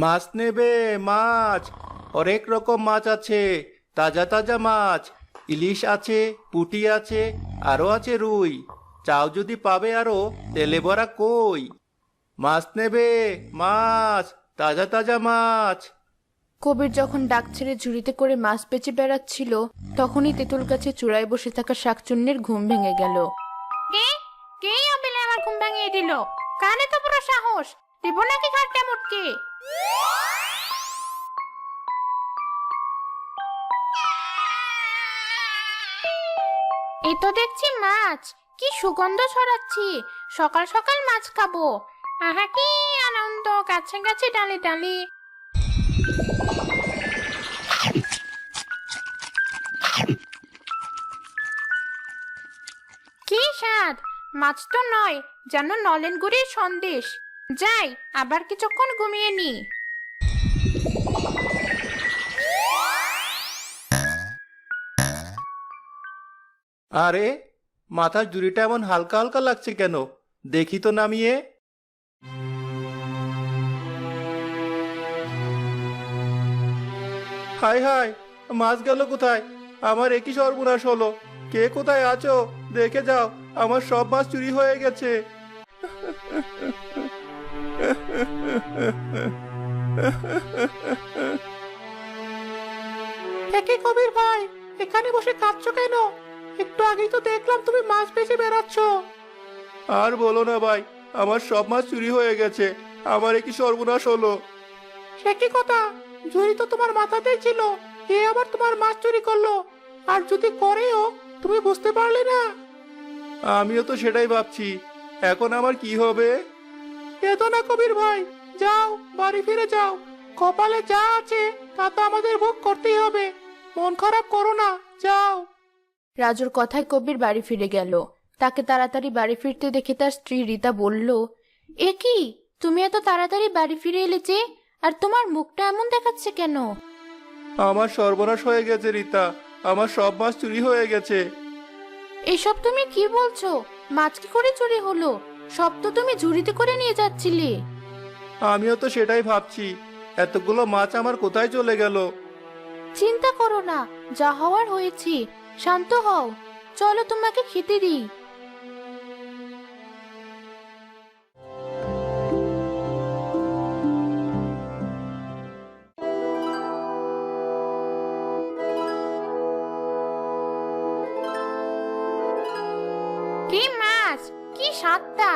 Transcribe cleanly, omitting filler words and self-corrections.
মাছ নেবে? মাছ অনেক রকম মাছ আছে, তাজা তাজা মাছ। ইলিশ আছে, পুঁটি আছে, আরো আছে রুই। চাও যদি পাবে আরো, তেলে ভরা কই। মাছ নেবে? মাছ, তাজা তাজা মাছ। কবির যখন ডাক ছেড়ে ঝুড়িতে করে মাছ বেচে বেড়াচ্ছিল, তখনই তেঁতুল গাছের চূড়ায় বসে থাকা শাকচুন্নির ঘুম ভেঙে গেল। কে কে আবেলে আমার ঘুম ভাঙিয়ে দিল? কানে তো পুরো সাহস, দেব নাকি ঘাটটা মুটকে? এই তো দেখছি মাছ, কি সুগন্ধ ছড়াচ্ছি। সকাল সকাল মাছ খাবো। আহা কি আনন্দ, গাছে গাছে ডালে ডালে। কি স্বাদ! মাছ তো নয়, যেন নলেন গুড়ের সন্দেশ। যাই, আবার কিছুক্ষণ ঘুমিয়ে নি। আরে, মাথার জুড়িটা এমন হালকা হালকা লাগছে কেন? দেখি তো নামিয়ে। হায় হায়, মাছ গেল কোথায়? আমার একই সর্বনাশ হলো। কে কোথায় আছো? দেখে যাও, আমার সব মাছ চুরি হয়ে গেছে। একে কবির ভাই, এখানে বসে কাঁদছো কেন? একটু আগেই তো দেখলাম তুমি মাছ বেচে বেড়াচ্ছ। আর বলো না ভাই, আমার সব মাছ চুরি হয়ে গেছে। আমার কি সর্বনাশ হলো। সে কি কথা? ঝুড়ি তো তোমার মাথাতেই ছিল, এ আবার তোমার মাছ চুরি করলো? আর যদি করেও, তুমি বুঝতে পারলে না? আমিও তো সেটাই ভাবছি, এখন আমার কি হবে? কেঁদো না কবির ভাই, যাও বাড়ি ফিরে যাও। কপালে যা আছে তা তো আমাদের ভোগ করতেই হবে। মন খারাপ করো না, যাও। রাজুর কথায় কবির বাড়ি ফিরে গেল। তাকে তাড়াতাড়ি বাড়ি ফিরতে দেখে তার স্ত্রী রীতা বলল, এ কি, তুমি এত তাড়াতাড়ি বাড়ি ফিরে এলে যে? আর তোমার মুখটা এমন দেখাচ্ছে কেন? আমার সর্বনাশ হয়ে গেছে রীতা, আমার সব মাছ চুরি হয়ে গেছে। এসব তুমি কি বলছো? মাছ কি করে চুরি হলো? সব তো তুমি ঝুড়িতে করে নিয়ে যাচ্ছিলে। আমিও তো সেটাই ভাবছি, এতগুলো মাছ আমার কোথায় চলে গেল। চিন্তা করো না, যা হওয়ার হয়েছে। শান্ত হও, চলো তোমাকে খেতে দিই। কি মাছ, কি স্বাদটা!